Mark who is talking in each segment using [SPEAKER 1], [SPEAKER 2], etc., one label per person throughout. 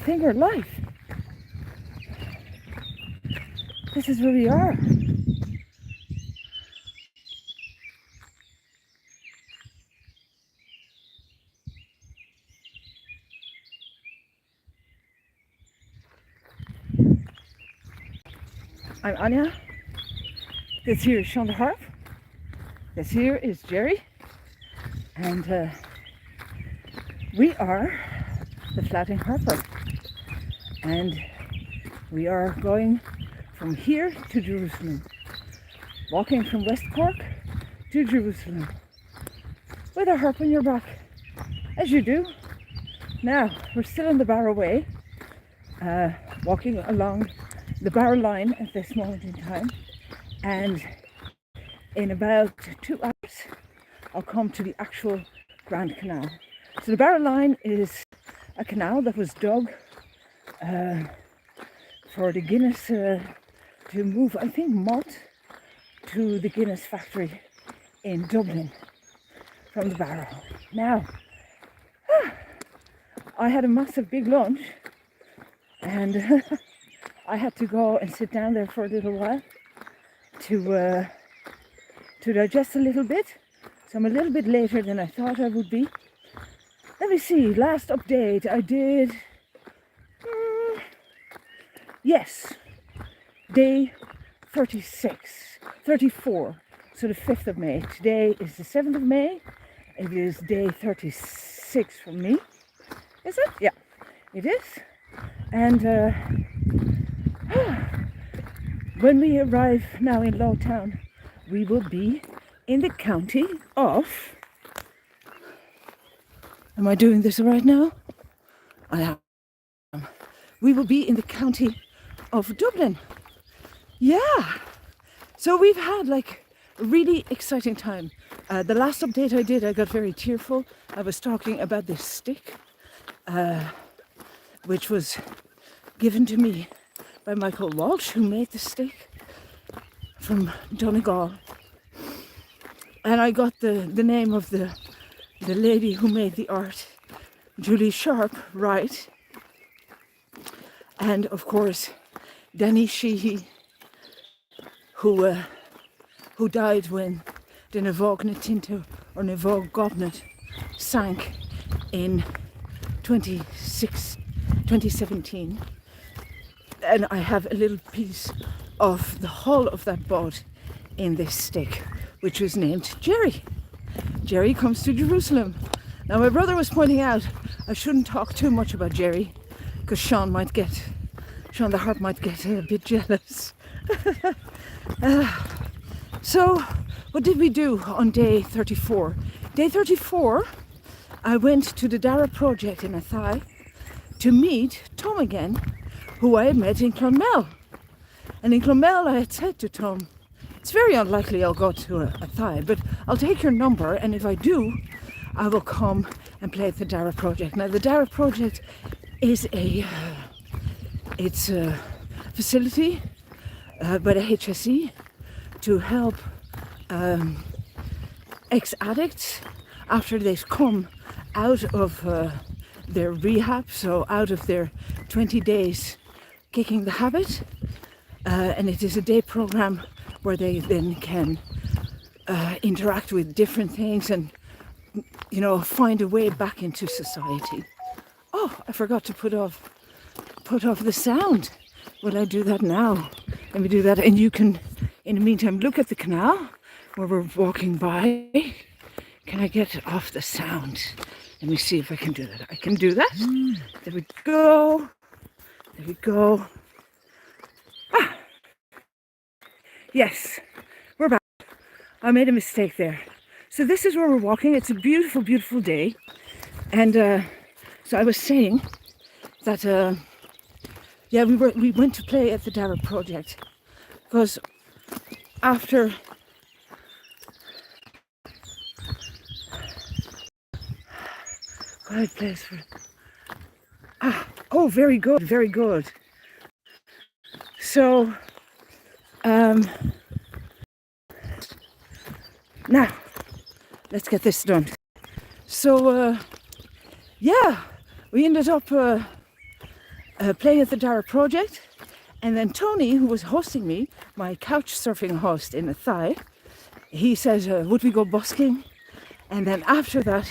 [SPEAKER 1] I think we're live. This is where we are. I'm Anja. This here is Sean the Harp. This here is Jerry. And we are the Flouting Harper. And we are going from here to Jerusalem. Walking from West Cork to Jerusalem. With a harp on your back. As you do. Now, we're still on the Barrow Way. Walking along the Barrow line at this moment in time, and in about 2 hours I'll come to the actual Grand Canal. So the Barrow line is a canal that was dug for the Guinness to move, I think, malt to the Guinness factory in Dublin from the Barrow. Now, I had a massive big lunch and I had to go and sit down there for a little while to digest a little bit. So I'm a little bit later than I thought I would be. Let me see, last update I did, yes, day 34, so the 5th of May. Today is the 7th of May. It is day 36 for me. Is it? Yeah, it is. And when we arrive now in Lowtown, we will be in the county of... Am I doing this right now? I am. We will be in the county of Dublin. Yeah. So we've had like a really exciting time. The last update I did, I got very tearful. I was talking about this stick, which was given to me by Michael Walsh, who made the stick from Donegal. And I got the name of the lady who made the art, Julie Sharpe, right. And of course, Danny Sheehy, who died when the Naomhóg of Tentes, or Naomhóg of Gobnait, sank in 2017. And I have a little piece of the hull of that boat in this stick, which was named Jerry. Jerry comes to Jerusalem. Now my brother was pointing out I shouldn't talk too much about Jerry because Sean the Harp might get a bit jealous. So what did we do on day 34? Day 34 I went to the Dara project in Athy to meet Tom again, who I had met in Clonmel. And in Clonmel I had said to Tom, it's very unlikely I'll go to Athy, but I'll take your number, and if I do, I will come and play at the Dara project. Now the Dara project is a facility by the HSE to help ex-addicts after they've come out of their rehab, so out of their 20 days kicking the habit, and it is a day program where they then can interact with different things and, you know, find a way back into society. Oh, I forgot to put off the sound. Will I do that now? Let me do that, and you can, in the meantime, look at the canal where we're walking by. Can I get off the sound? Let me see if I can do that. I can do that. There we go. There we go. Ah! Yes, we're back. I made a mistake there. So this is where we're walking. It's a beautiful, beautiful day. And so I was saying that, yeah, we went to play at the Dara project because after quiet place for oh, very good, very good. So now let's get this done. So yeah, we ended up playing at the Dara project. And then Tony, who was hosting me, my couch surfing host in Athy, he said, would we go busking? And then after that,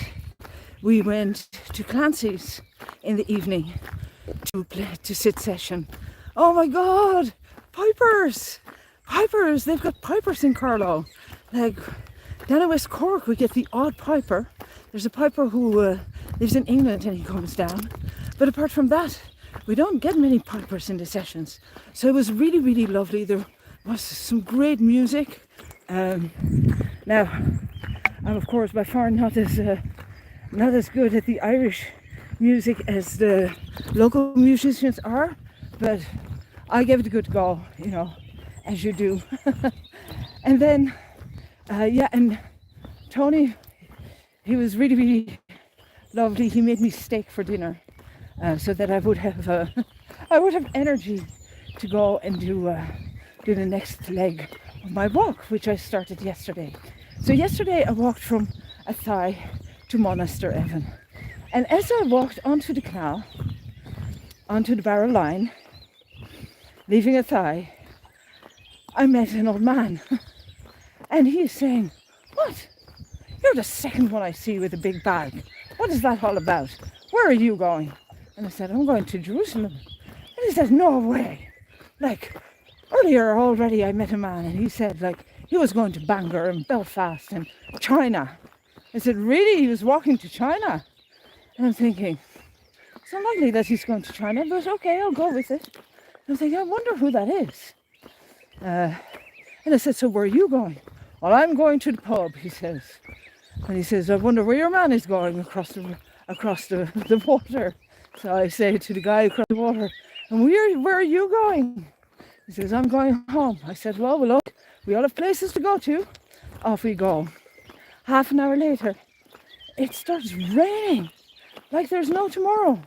[SPEAKER 1] we went to Clancy's in the evening to sit session. Oh my God, pipers! Pipers, they've got pipers in Carlow. Like, down in West Cork, we get the odd piper. There's a piper who lives in England and he comes down. But apart from that, we don't get many pipers in the sessions. So it was really, really lovely. There was some great music. Now, I'm of course by far not as good at the Irish music as the local musicians are, but I gave it a good go, you know, as you do. And then, and Tony, he was really, really lovely. He made me steak for dinner, so that I would have energy to go and do the next leg of my walk, which I started yesterday. So yesterday I walked from Athy to Monasterevin, and as I walked onto the canal, onto the Barrow line, leaving Athy, I met an old man, and he is saying, "What? You're the second one I see with a big bag. What is that all about? Where are you going?" And I said, "I'm going to Jerusalem." And he said, "No way." Like, earlier already I met a man and he said, like, he was going to Bangor and Belfast and China. I said, "Really? He was walking to China?" And I'm thinking, it's unlikely that he's going to China, but okay, I'll go with it. I'm thinking, I wonder who that is. And I said, "So where are you going?" "Well, I'm going to the pub," he says. And he says, "I wonder where your man is going across the water." So I say to the guy across the water, "And where are you going?" He says, "I'm going home." I said, well, look, we all have places to go to." Off we go. Half an hour later, it starts raining like there's no tomorrow.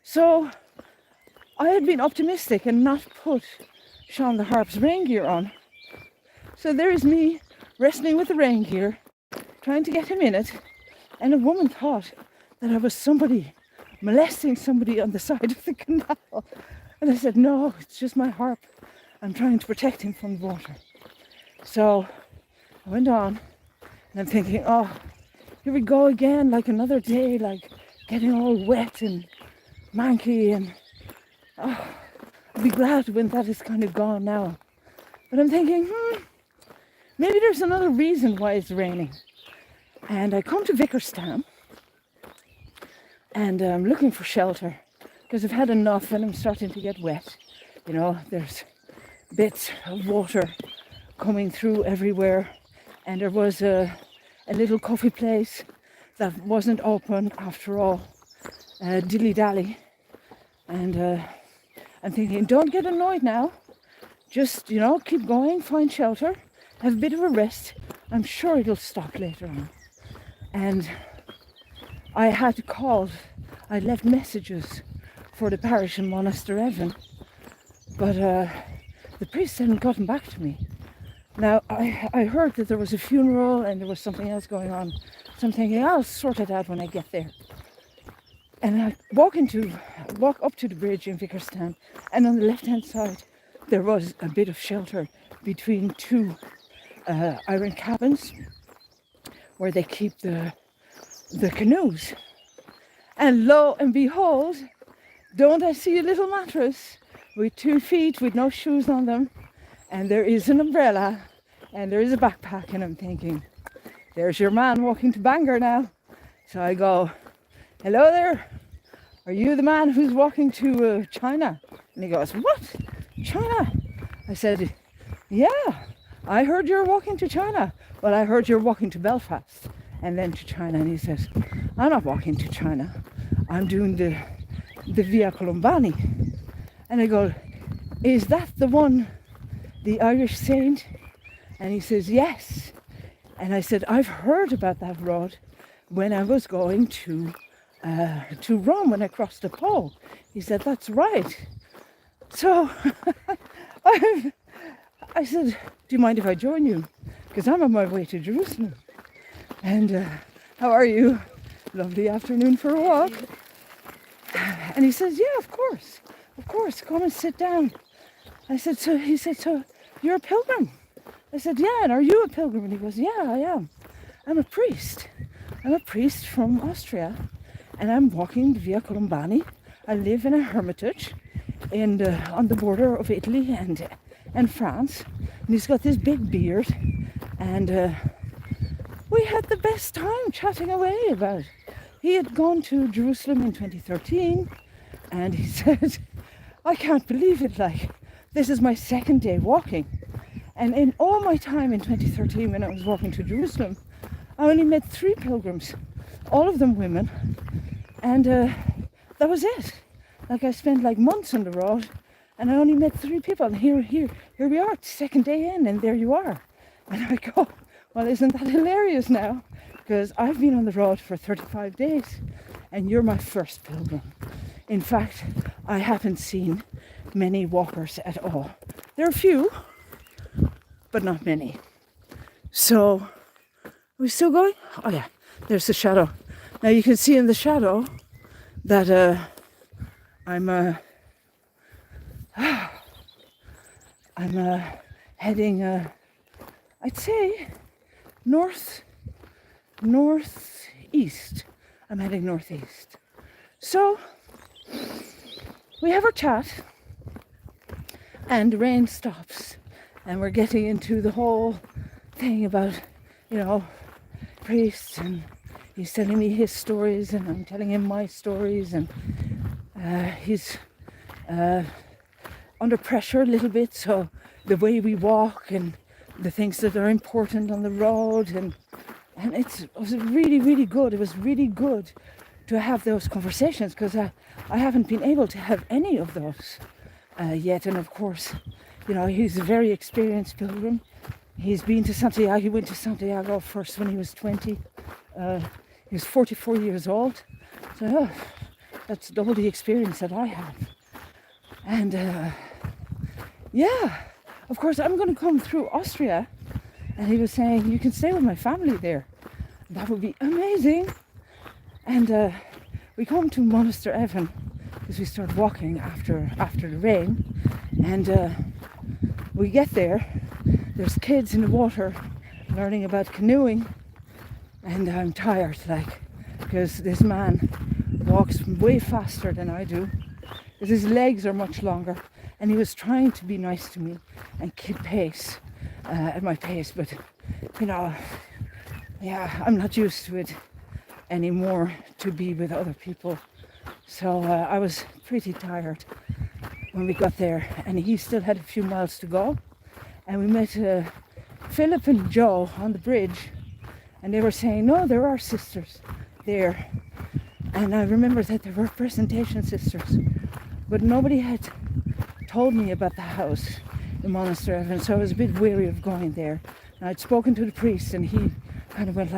[SPEAKER 1] So I had been optimistic and not put Sean the Harp's rain gear on. So there is me wrestling with the rain gear, trying to get him in it, and a woman thought that I was somebody molesting somebody on the side of the canal. And I said, "No, it's just my harp. I'm trying to protect him from the water." So I went on, and I'm thinking, oh, here we go again, like another day, like getting all wet and manky, and I'll be glad when that is kind of gone now. But I'm thinking, maybe there's another reason why it's raining. And I come to Vickerstown, and I'm looking for shelter because I've had enough and I'm starting to get wet. You know, there's bits of water coming through everywhere, and there was a little coffee place that wasn't open after all, dilly-dally. And I'm thinking, don't get annoyed now, just, you know, keep going, find shelter, have a bit of a rest. I'm sure it'll stop later on. And I had called, I left messages for the parish in Monasterevin, but the priest hadn't gotten back to me. Now, I heard that there was a funeral and there was something else going on, so I'm thinking, I'll sort it out when I get there. And I walk up to the bridge in Vickerstown, and on the left-hand side, there was a bit of shelter between two iron cabins where they keep the canoes. And lo and behold, don't I see a little mattress with 2 feet with no shoes on them, and there is an umbrella, and there is a backpack, and I'm thinking, there's your man walking to Bangor now. So I go, "Hello there, are you the man who's walking to China?" And he goes, "What? China?" I said, "Yeah, I heard you're walking to China." "Well, I heard you're walking to Belfast and then to China." And he says, "I'm not walking to China. I'm doing the Via Colombani." And I go, "Is that the one, the Irish saint?" And he says, "Yes." And I said, "I've heard about that road when I was going to Rome, when I crossed the pole." He said, "That's right." So I said, "Do you mind if I join you? Because I'm on my way to Jerusalem." And how are you? Lovely afternoon for a walk. And he says, yeah, of course, come and sit down. I said, so he said, so you're a pilgrim? I said, yeah, and are you a pilgrim? And he goes, yeah, I am. I'm a priest. I'm a priest from Austria, and I'm walking the Via Colombani. I live in a hermitage on the border of Italy and France. And he's got this big beard, and we had the best time chatting away about it. He had gone to Jerusalem in 2013, and he said, I can't believe it, like, this is my second day walking. And in all my time in 2013 when I was walking to Jerusalem, I only met 3 pilgrims, all of them women, and that was it. Like, I spent like months on the road, and I only met 3 people, and here we are, second day in, and there you are. And I go, well, isn't that hilarious now? Because I've been on the road for 35 days, and you're my first pilgrim. In fact, I haven't seen many walkers at all. There are a few, but not many. So, are we still going? Oh yeah, there's the shadow. Now you can see in the shadow that I'm heading, I'd say, northeast. I'm heading northeast. So, we have our chat, and the rain stops, and we're getting into the whole thing about, priests, and he's telling me his stories, and I'm telling him my stories, and he's under pressure a little bit, so the way we walk and the things that are important on the road, and it was really, really good. It was really good to have those conversations, because I haven't been able to have any of those yet. And of course, he's a very experienced pilgrim. He's been to Santiago. He went to Santiago first when he was 20. He was 44 years old. So that's double the experience that I have. And of course, I'm going to come through Austria. And he was saying, you can stay with my family there. That would be amazing. And we come to Monasterevin, because we start walking after the rain. And we get there. There's kids in the water learning about canoeing. And I'm tired, because this man walks way faster than I do. Because his legs are much longer. And he was trying to be nice to me and keep pace at my pace. But, I'm not used to it anymore to be with other people. So I was pretty tired when we got there. And he still had a few miles to go. And we met Philip and Joe on the bridge. And they were saying, no, there are sisters there. And I remember that there were presentation sisters. But nobody had told me about the house in Monasterevin, so I was a bit weary of going there. And I'd spoken to the priest, and he kind of went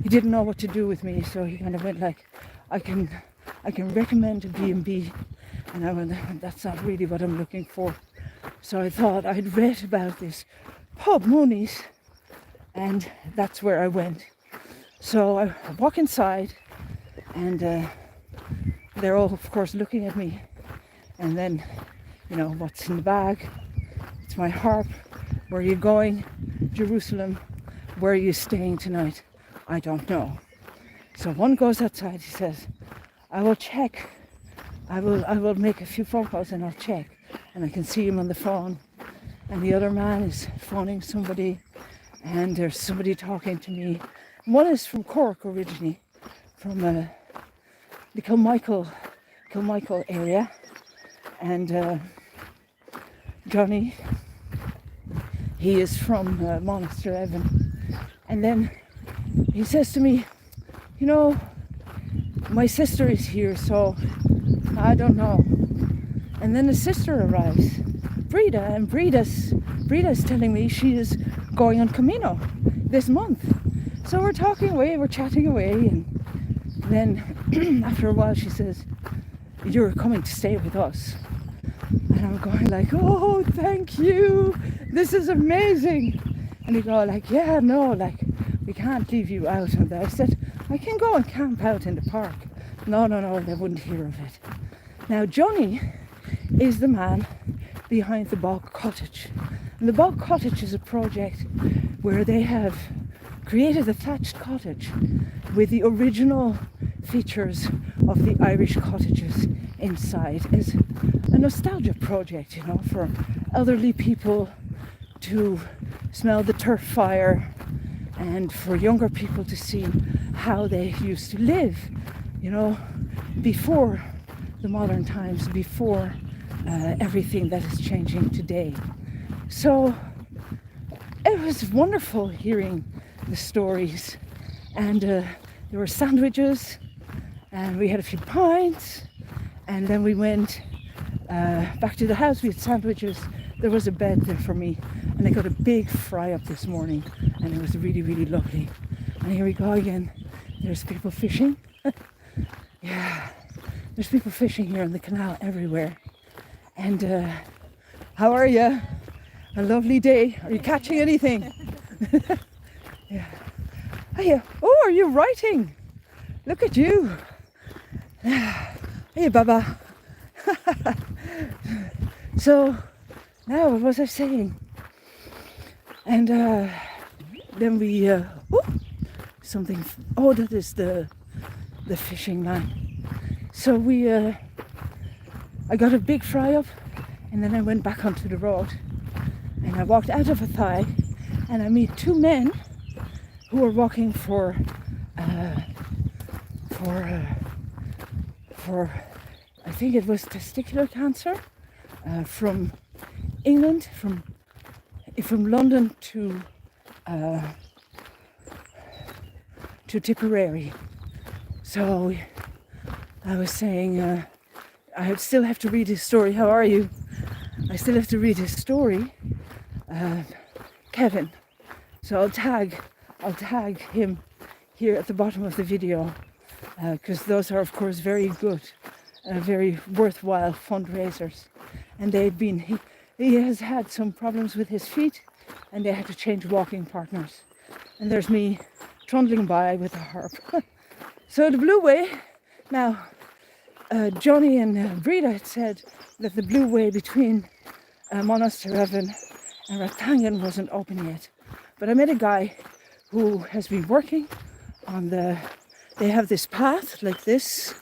[SPEAKER 1] he didn't know what to do with me, so he kind of went I can recommend a B&B. And I went, that's not really what I'm looking for. So I thought, I'd read about this pub, Mooney's, and that's where I went. So I walk inside, and they're all, of course, looking at me. And then, what's in the bag? It's my harp. Where are you going? Jerusalem. Where are you staying tonight? I don't know. So one goes outside. He says, I will check. I will make a few phone calls and I'll check. And I can see him on the phone. And the other man is phoning somebody. And there's somebody talking to me. One is from Cork originally, from the Kilmichael area. And Johnny, he is from Monasterevin. And then he says to me, my sister is here, so I don't know. And then the sister arrives, Breda, and Breda's telling me she is going on Camino this month. So we're talking away, we're chatting away, and then after a while she says, you're coming to stay with us. And I'm going oh, thank you, this is amazing. And he go yeah, no, we can't leave you out. And I said, I can go and camp out in the park. No, they wouldn't hear of it. Now Johnny is the man behind the Bog Cottage. And the Bog Cottage is a project where they have created a thatched cottage with the original features of the Irish cottages inside. It's a nostalgia project, for elderly people to smell the turf fire and for younger people to see how they used to live, before the modern times, before everything that is changing today. So it was wonderful hearing the stories, and there were sandwiches, and we had a few pints, and then we went back to the house. We had sandwiches. There was a bed there for me, and I got a big fry up this morning, and it was really, really lovely. And here we go again. There's people fishing. Yeah, there's people fishing here on the canal everywhere. And how are you? A lovely day. Are you catching anything? Yeah. Oh, are you writing? Look at you. Hey, Baba. So, now what was I saying? And then we, something, that is the fishing line. So I got a big fry up, and then I went back onto the road, and I walked out of a thigh, and I meet two men who are walking for I think it was testicular cancer, from England, from London to Tipperary. So I was saying, I still have to read his story. How are you? I still have to read his story, Kevin. So I'll tag him here at the bottom of the video, because those are of course very good, very worthwhile fundraisers. And he has had some problems with his feet, and they had to change walking partners. And there's me trundling by with a harp. So the Blue Way, now Johnny and Breda had said that the Blue Way between Monasterevin and Rathangan wasn't open yet. But I met a guy who has been working on they have this path like this.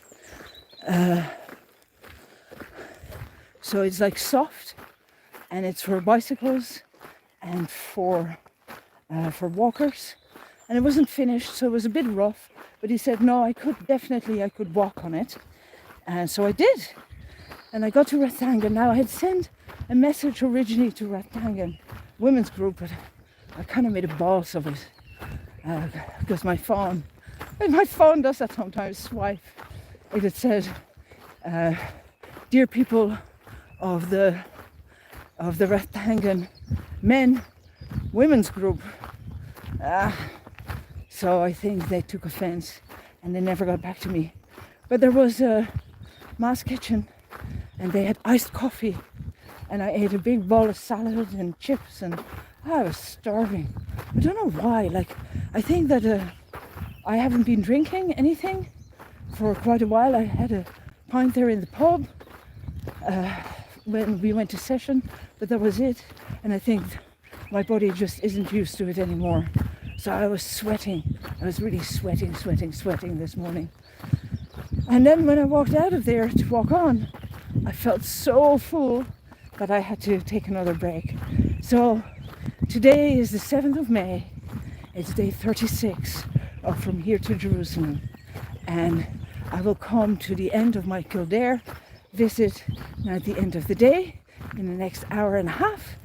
[SPEAKER 1] So it's like soft, and it's for bicycles and for walkers. And it wasn't finished, so it was a bit rough. But he said, no, I could walk on it. And so I did. And I got to Rathangan. Now I had sent a message originally to Rathangan women's group, but I kind of made a balls of it. Because my phone does that sometimes, swipe. It had said, dear people of the Rathangan women's group. So I think they took offense and they never got back to me. But there was a mass kitchen, and they had iced coffee, and I ate a big bowl of salad and chips, and I was starving. I don't know why. I think that I haven't been drinking anything for quite a while. I had a pint there in the pub when we went to session, but that was it. And I think my body just isn't used to it anymore. So I was sweating. I was really sweating this morning. And then when I walked out of there to walk on, I felt so full that I had to take another break. So today is the 7th of May. It's day 36 of From Here to Jerusalem. And I will come to the end of my Kildare visit now at the end of the day in the next hour and a half.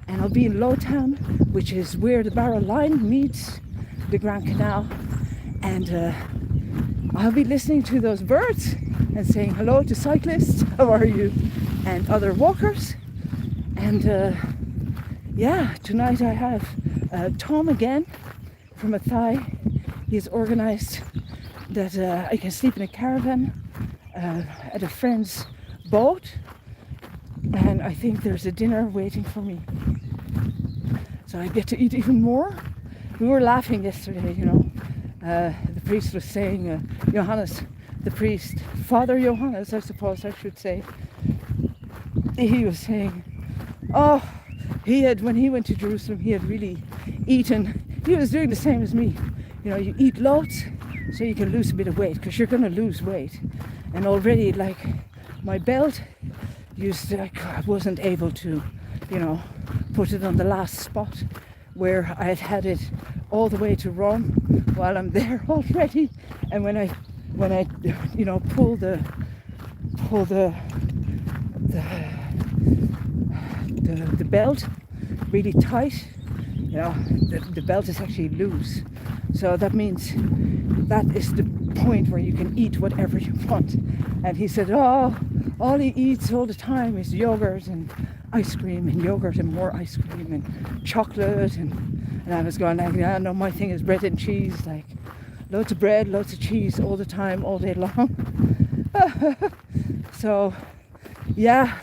[SPEAKER 1] And I'll be in Lowtown, which is where the Barrow Line meets the Grand Canal. And I'll be listening to those birds and saying hello to cyclists, how are you, and other walkers. And tonight I have Tom again from Athy. He's organised that I can sleep in a caravan at a friend's boat. And I think there's a dinner waiting for me. So I get to eat even more. We were laughing yesterday, The priest was saying, Johannes, the priest, Father Johannes, I suppose I should say, he was saying, oh, when he went to Jerusalem, he had really eaten. He was doing the same as me. You know, you eat loads so you can lose a bit of weight, because you're going to lose weight. And already, like, my belt I wasn't able to, you know, put it on the last spot where I had it all the way to Rome while I'm there already. And when I you know, pull the belt really tight, you know, the belt is actually loose. So that means that is the point where you can eat whatever you want. And he said, oh, all he eats all the time is yogurt and ice cream and yogurt and more ice cream and chocolate. And I was going like, yeah, no, my thing is bread and cheese, like loads of bread, loads of cheese all the time, all day long. So, yeah,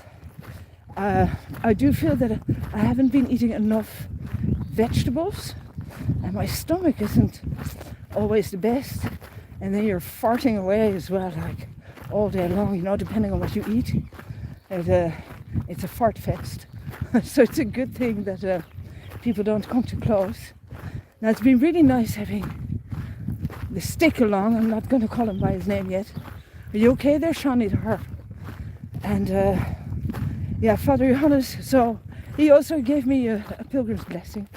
[SPEAKER 1] I do feel that I haven't been eating enough vegetables, and my stomach isn't always the best. And then you're farting away as well, like all day long, you know, depending on what you eat. It's a fart fest. So it's a good thing that people don't come too close. Now, it's been really nice having the stick along. I'm not going to call him by his name yet. Are you okay there, Shawnee the Harp? And yeah, Father Johannes, so he also gave me a pilgrim's blessing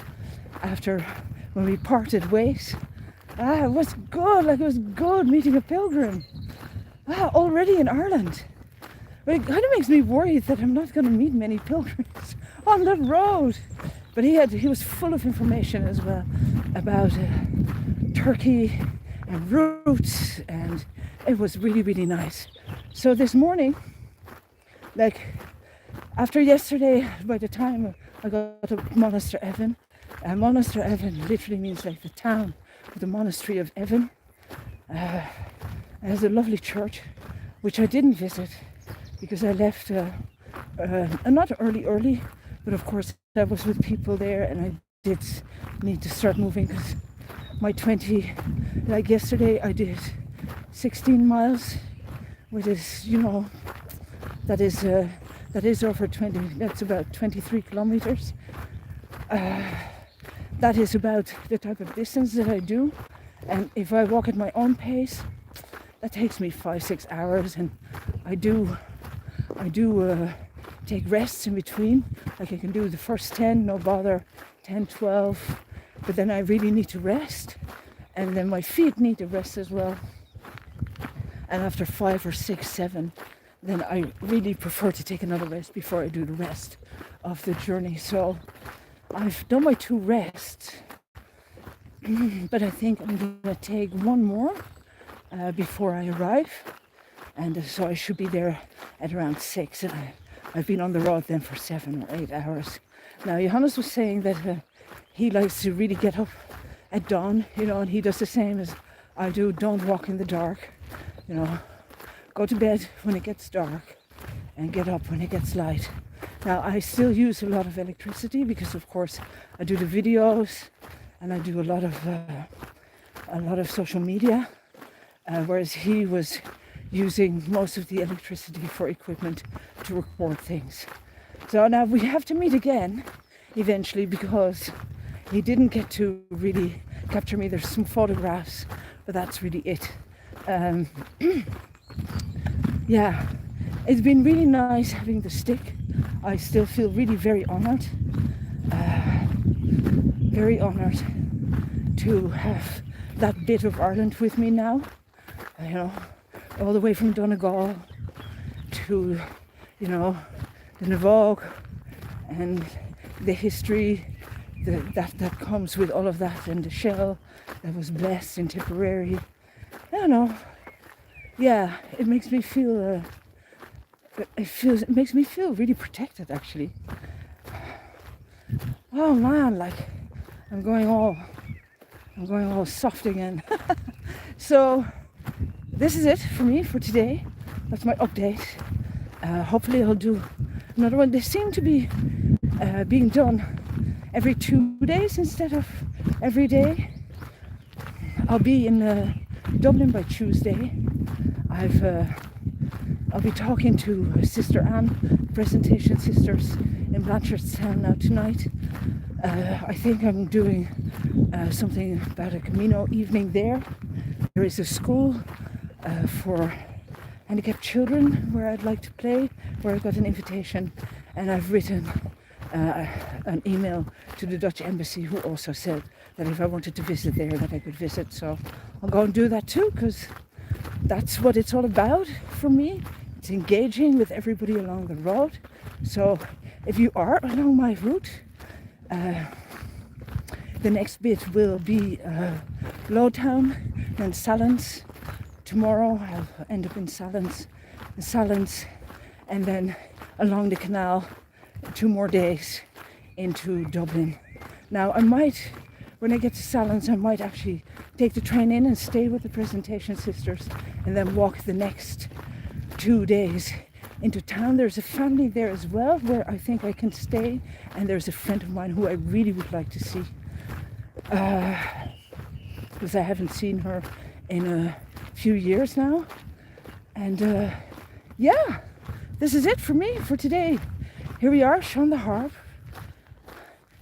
[SPEAKER 1] after when we parted ways. It was good, like it was good meeting a pilgrim. Already in Ireland. But it kind of makes me worried that I'm not going to meet many pilgrims on the road. But he was full of information as well about Turkey and roots, and it was really, really nice. So this morning, like after yesterday, by the time I got to Monasterevin, and Monasterevin literally means like the town, the monastery of Evan. It has a lovely church, which I didn't visit because I left not early, but of course I was with people there, and I did need to start moving because my 20, like yesterday I did 16 miles, which is, you know, that is over 20, that's about 23 kilometers. That is about the type of distance that I do, and if I walk at my own pace, that takes me 5-6 hours, and I do take rests in between. Like I can do the first 10, no bother, 10, 12, but then I really need to rest, and then my feet need to rest as well. And after 5 or 6, 7, then I really prefer to take another rest before I do the rest of the journey. So I've done my 2 rests, but I think I'm going to take one more before I arrive, and so I should be there at around 6, and I've been on the road then for 7 or 8 hours. Now Johannes was saying that he likes to really get up at dawn, you know, and he does the same as I do. Don't walk in the dark, you know, go to bed when it gets dark and get up when it gets light. Now I still use a lot of electricity because of course I do the videos and I do a lot of social media, whereas he was using most of the electricity for equipment to record things. So now we have to meet again eventually because he didn't get to really capture me. There's some photographs, but that's really it. Yeah, it's been really nice having the stick. I still feel really very honoured to have that bit of Ireland with me now, you know, all the way from Donegal to, you know, the Naomhóg and the history that comes with all of that, and the shell that was blessed in Tipperary. I don't know. Yeah, it makes me feel. It makes me feel really protected, actually. Oh man, like I'm going all soft again. So this is it for me for today. That's my update. Hopefully I'll do another one. They seem to be being done every 2 days instead of every day. I'll be in Dublin by Tuesday. I'll be talking to Sister Anne, Presentation Sisters in Blanchardstown now tonight. I think I'm doing something about a Camino evening there. There is a school for handicapped children where I'd like to play, where I got an invitation, and I've written an email to the Dutch embassy, who also said that if I wanted to visit there that I could visit. So I'll go and do that too, because that's what it's all about for me. It's engaging with everybody along the road. So if you are along my route, the next bit will be Lowtown and Salins. Tomorrow I'll end up in Salins, and then along the canal 2 more days into Dublin. Now I might, when I get to Salins, I might actually take the train in and stay with the Presentation Sisters and then walk the next 2 days into town. There's a family there as well where I think I can stay, and there's a friend of mine who I really would like to see, because I haven't seen her in a few years now. And yeah, this is it for me for today. Here we are, Sean the harp,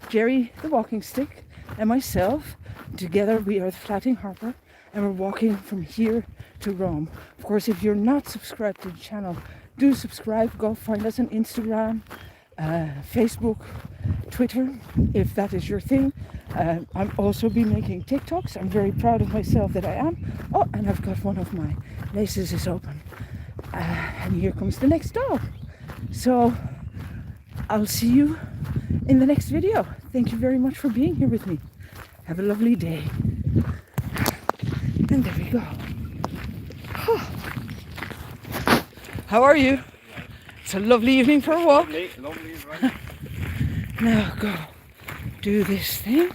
[SPEAKER 1] Jerry the walking stick, and myself. Together we are the Flatting Harper, and we're walking from here to Rome. Of course, if you're not subscribed to the channel, do subscribe. Go find us on Instagram, Facebook, Twitter, if that is your thing. I'll also be making TikToks. I'm very proud of myself that I am. Oh, and I've got one of my laces is open. And here comes the next dog. So I'll see you in the next video. Thank you very much for being here with me. Have a lovely day. And there we go. Oh. How are you? It's a lovely evening for a walk.
[SPEAKER 2] Lovely, lovely.
[SPEAKER 1] Now go do this thing.